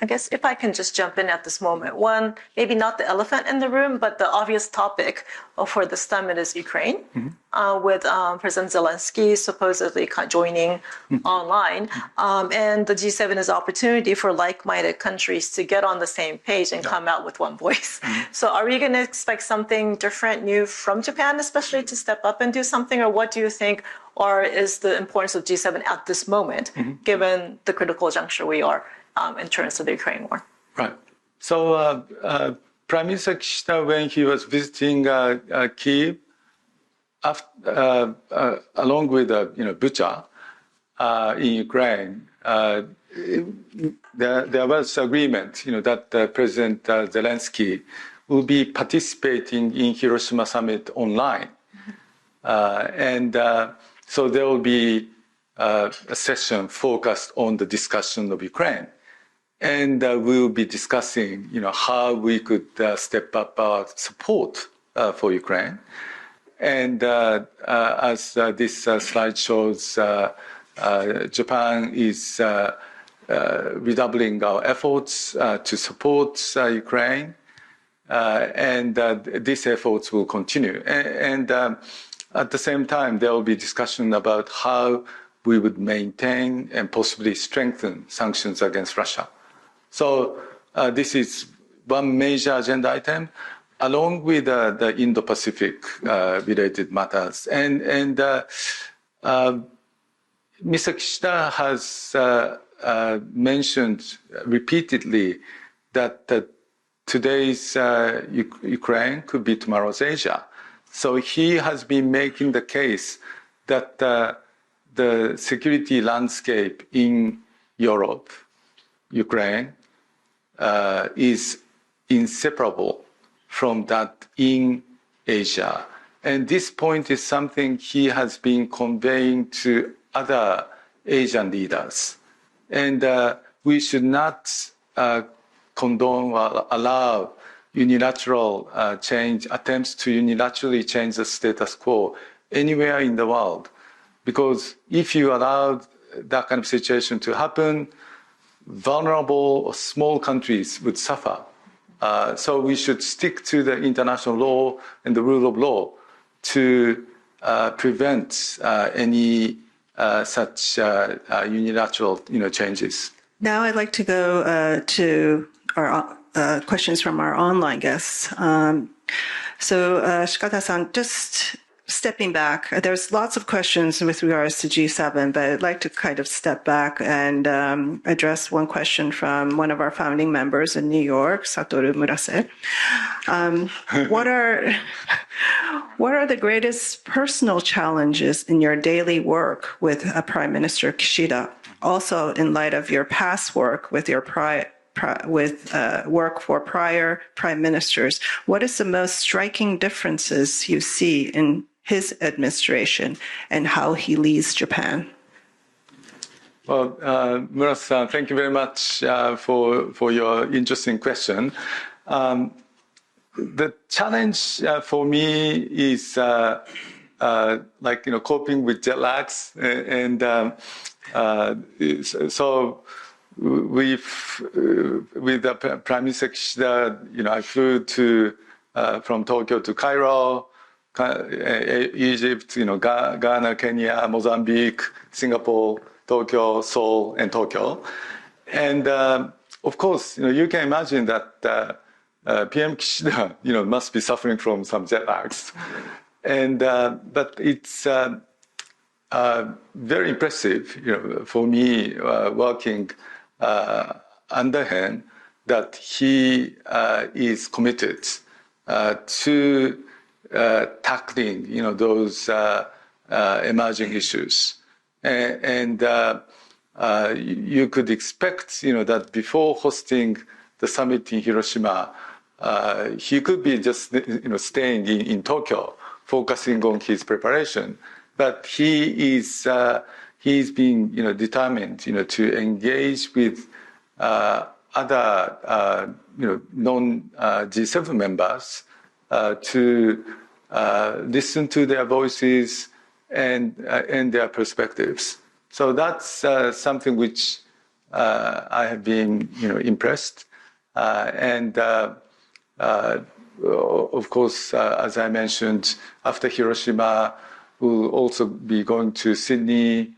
I guess if I can just jump in at this moment, one, maybe not the elephant in the room, but the obvious topic for the summit is Ukraine, with President Zelensky supposedly joining online. And the G7 is an opportunity for like-minded countries to get on the same page and come out with one voice. So are we going to expect something different, new from Japan, especially to step up and do something? Or what do you think is the importance of G7 at this moment, given the critical juncture we are in terms of the Ukraine war? Right. So Prime Minister Kishida, when he was visiting Kyiv, along with Bucha in Ukraine, there was agreement, that President Zelensky will be participating in Hiroshima Summit online, and so there will be a session focused on the discussion of Ukraine. And we will be discussing, how we could step up our support for Ukraine. And as this slide shows, Japan is redoubling our efforts to support Ukraine, and these efforts will continue. And at the same time, there will be discussion about how we would maintain and possibly strengthen sanctions against Russia. So this is one major agenda item, along with the Indo-Pacific related matters. And Mr. Kishida has mentioned repeatedly that today's Ukraine could be tomorrow's Asia. So he has been making the case that the security landscape in Europe, Ukraine, is inseparable from that in Asia. And this point is something he has been conveying to other Asian leaders. And we should not condone or allow unilateral attempts to unilaterally change the status quo anywhere in the world. Because if you allow that kind of situation to happen, vulnerable or small countries would suffer. So we should stick to the international law and the rule of law to prevent any such unilateral, changes. Now I'd like to go to our questions from our online guests. Shikata-san, just stepping back, there's lots of questions with regards to G7, but I'd like to kind of step back and address one question from one of our founding members in New York, Satoru Murase. What are the greatest personal challenges in your daily work with Prime Minister Kishida? Also, in light of your past work with your work for prior prime ministers, what is the most striking differences you see in his administration and how he leads Japan? Well, Murase-san, thank you very much for your interesting question. The challenge for me is coping with jet lags, and so with the Prime Minister Kishida, I flew from Tokyo to Cairo, Egypt, Ghana, Kenya, Mozambique, Singapore, Tokyo, Seoul, and Tokyo. And of course, you can imagine that PM Kishida, must be suffering from some jet lags. And but it's very impressive, for me working under him, that he is committed to tackling, those emerging issues. And you could expect, that before hosting the summit in Hiroshima, he could be just, staying in Tokyo, focusing on his preparation. But he's been, determined, to engage with other, non-G7 members to listen to their voices and their perspectives. So that's something which I have been, impressed. And of course, as I mentioned, after Hiroshima, we'll also be going to Sydney,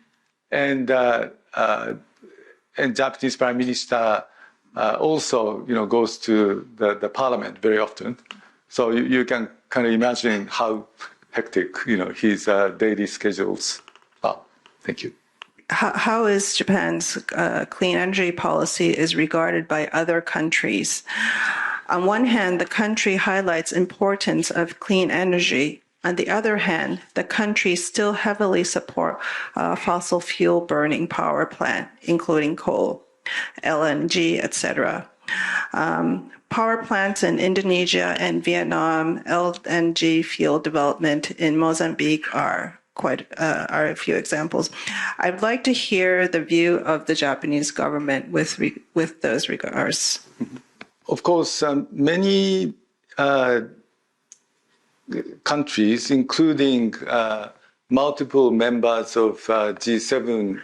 and Japanese Prime Minister also, goes to the Parliament very often. So you can kind of imagine how hectic, his daily schedules are. Thank you. How is Japan's clean energy policy is regarded by other countries? On one hand, the country highlights importance of clean energy. On the other hand, the country still heavily support fossil fuel burning power plant, including coal, LNG, etc. Power plants in Indonesia and Vietnam, LNG field development in Mozambique are a few examples. I'd like to hear the view of the Japanese government with those regards. Of course, many countries, including multiple members of G7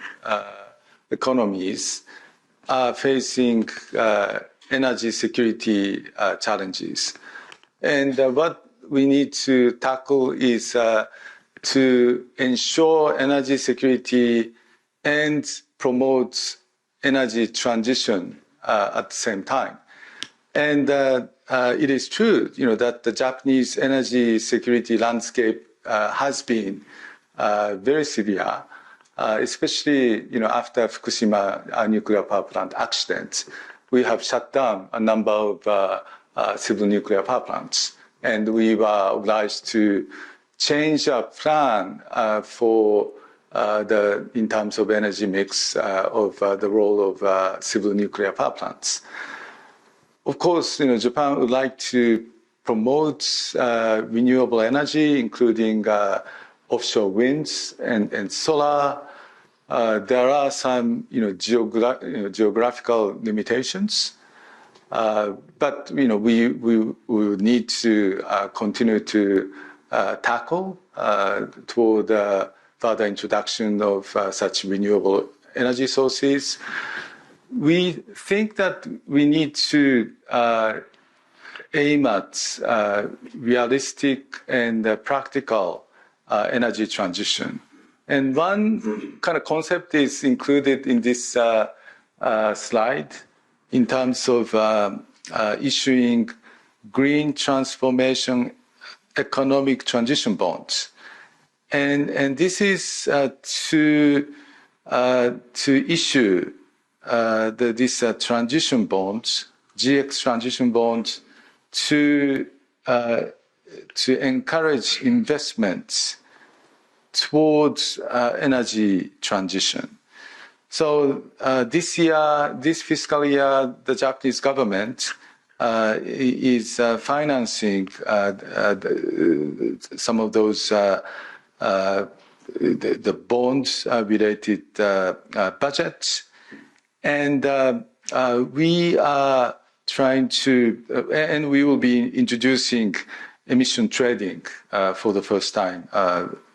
economies, are facing energy security challenges. And what we need to tackle is to ensure energy security and promote energy transition at the same time. And it is true, that the Japanese energy security landscape has been very severe, especially, after Fukushima nuclear power plant accident. We have shut down a number of civil nuclear power plants, and we were obliged to change our plan for in terms of energy mix of the role of civil nuclear power plants. Of course, Japan would like to promote renewable energy, including offshore winds and solar. There are some, geographical limitations, but we will need to continue to tackle toward the further introduction of such renewable energy sources. We think that we need to aim at realistic and practical energy transition. And one kind of concept is included in this slide in terms of issuing green transformation economic transition bonds. And this is to issue these transition bonds, GX transition bonds, to encourage investments towards energy transition. So this fiscal year, the Japanese government is financing some of those the bonds related budgets, and we are trying to, and we will be introducing emission trading for the first time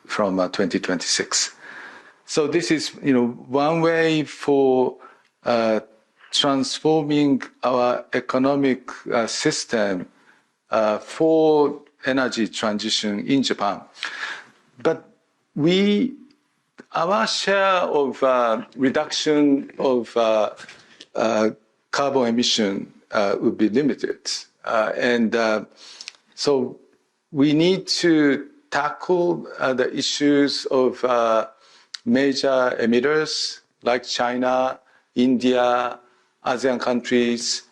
from 2026. So this is, one way for transforming our economic system for energy transition in Japan. But our share of reduction of carbon emission would be limited. And so we need to tackle the issues of major emitters like China, India, ASEAN countries.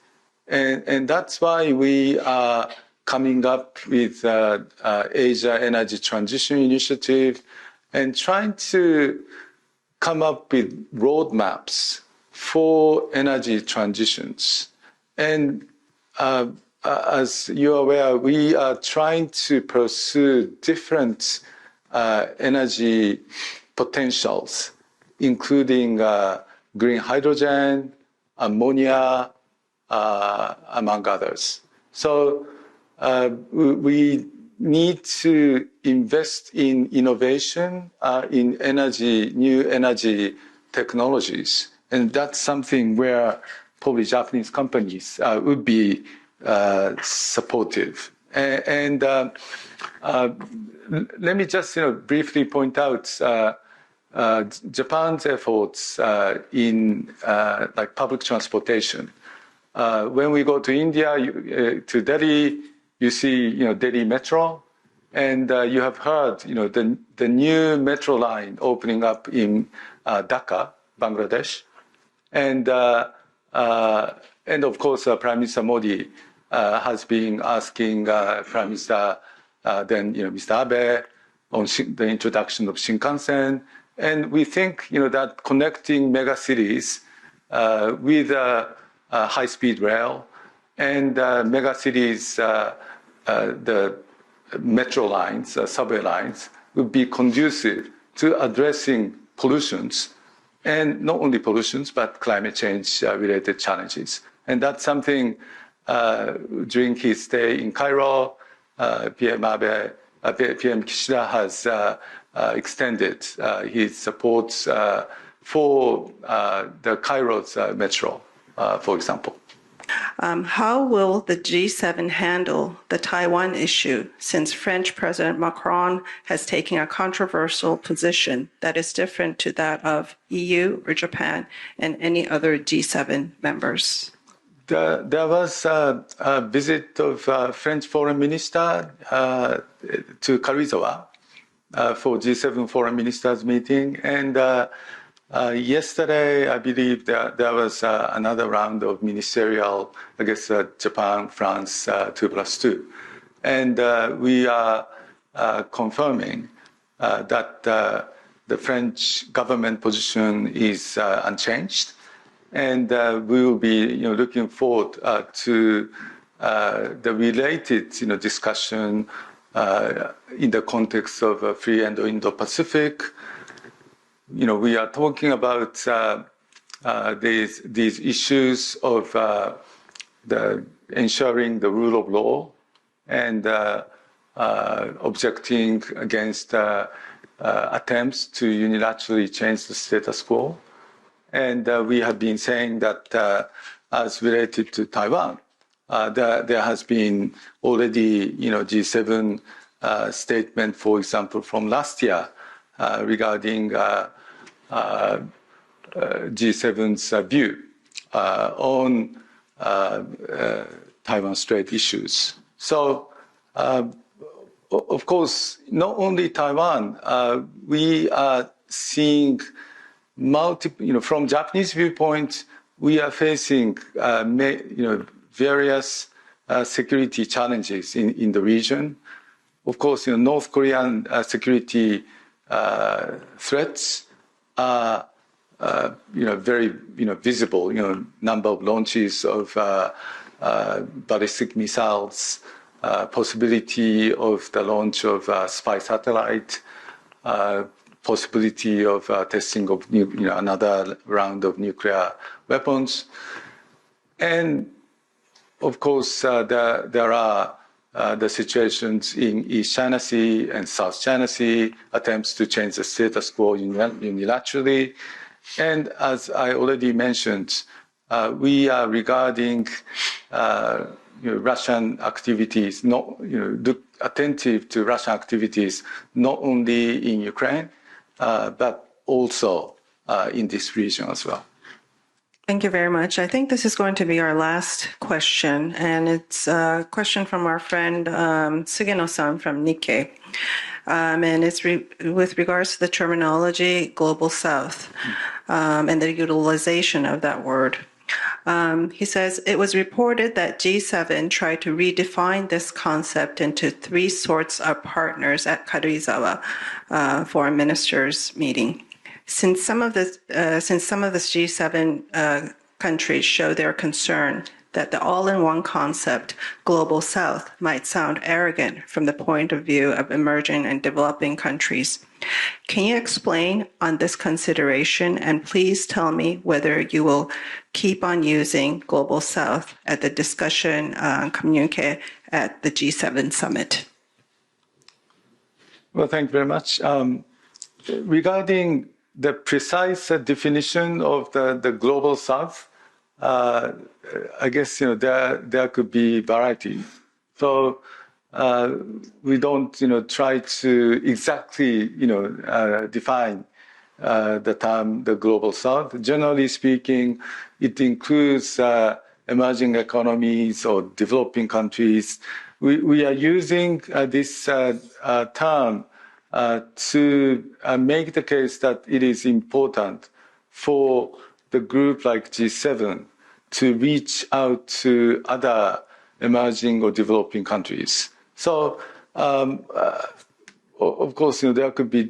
And that's why we are coming up with Asia Energy Transition Initiative and trying to come up with roadmaps for energy transitions. And as you're aware, we are trying to pursue different energy potentials, including green hydrogen, ammonia, among others. So we need to invest in innovation in new energy technologies. And that's something where probably Japanese companies would be supportive. And let me just briefly point out Japan's efforts in like public transportation. When we go to India, to Delhi, you see Delhi Metro, and you have heard the new metro line opening up in Dhaka, Bangladesh, and of course Prime Minister Modi has been asking Prime Minister then Mr. Abe on the introduction of Shinkansen, and we think that connecting mega cities with high-speed rail and mega cities, the metro lines, subway lines, would be conducive to addressing pollutions, and not only pollutions, but climate change related challenges. And that's something during his stay in Cairo, PM Kishida has extended his support for the Cairo's metro, for example. How will the G7 handle the Taiwan issue, since French President Macron has taken a controversial position that is different to that of EU or Japan and any other G7 members? There was a visit of French Foreign Minister to Karizawa for G7 Foreign Ministers meeting, and yesterday, I believe there was another round of ministerial, I guess, Japan, France, 2+2. And we are confirming that the French government position is unchanged. And we will be looking forward to the related discussion in the context of free Indo-Pacific. We are talking about these issues of the ensuring the rule of law and objecting against attempts to unilaterally change the status quo. And we have been saying that as related to Taiwan, there has been already, G7 statement, for example, from last year, regarding G7's view on Taiwan Strait issues. So, of course, not only Taiwan, we are seeing multiple, from Japanese viewpoint, we are facing, various security challenges in the region. Of course, North Korean security threats are, very, visible. Number of launches of ballistic missiles, possibility of the launch of spy satellite, possibility of testing of another round of nuclear weapons, and of course there are the situations in East China Sea and South China Sea, attempts to change the status quo unilaterally. And as I already mentioned, we are regarding Russian activities, look attentive to Russian activities, not only in Ukraine, but also in this region as well. Thank you very much. I think this is going to be our last question, and it's a question from our friend Sugeno-san from Nikkei. And it's with regards to the terminology Global South and the utilization of that word. He says, it was reported that G7 tried to redefine this concept into three sorts of partners at Karuizawa Foreign Ministers meeting. Since some of this G7 countries show their concern that the all-in-one concept, Global South, might sound arrogant from the point of view of emerging and developing countries. Can you explain on this consideration, and please tell me whether you will keep on using Global South at the discussion communique at the G7 summit? Well, thank you very much. Regarding the precise definition of the Global South, I guess there could be variety. So we don't try to exactly define the term the Global South. Generally speaking, it includes emerging economies or developing countries. We are using this term to make the case that it is important for the group like G7 to reach out to other emerging or developing countries. So, of course, there could be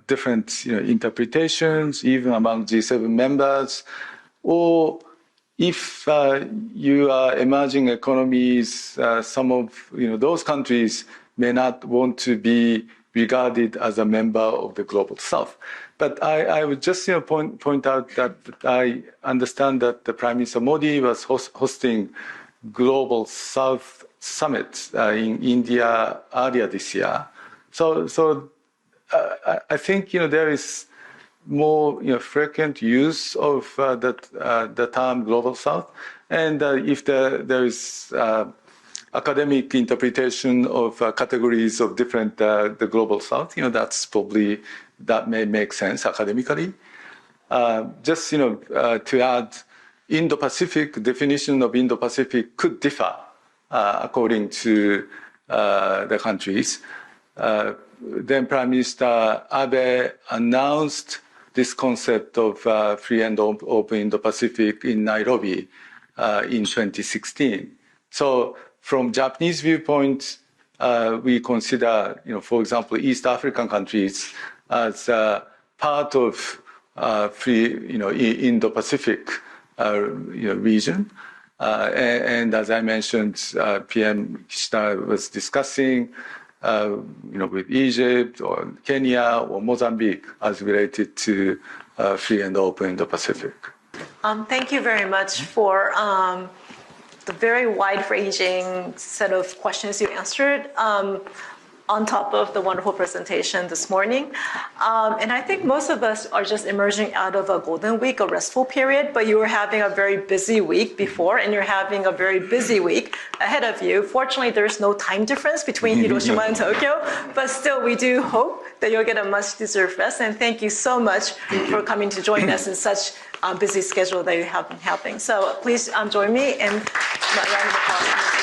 different interpretations, even among G7 members, or if you are emerging economies, some of those countries may not want to be regarded as a member of the Global South. But I would just point out that I understand that the Prime Minister Modi was hosting Global South Summit in India earlier this year. So I think there is more frequent use of the term Global South, and if there is academic interpretation of categories of different the Global South, that's probably that may make sense academically. Just to add, Indo-Pacific definition of Indo-Pacific could differ according to the countries. Then Prime Minister Abe announced this concept of free and open Indo-Pacific in Nairobi in 2016. So from Japanese viewpoint, we consider, for example, East African countries as part of free, Indo-Pacific region. And as I mentioned, PM Kishida was discussing, with Egypt or Kenya or Mozambique as related to free and open Indo-Pacific. Thank you very much for the very wide-ranging set of questions you answered. on top of the wonderful presentation this morning. And I think most of us are just emerging out of a golden week, a restful period, but you were having a very busy week before, and you're having a very busy week ahead of you. Fortunately, there's no time difference between Hiroshima and Tokyo, but still we do hope that you'll get a much deserved rest. And thank you so much for coming to join us in such busy schedule that you have been having. So please join me in a round of applause.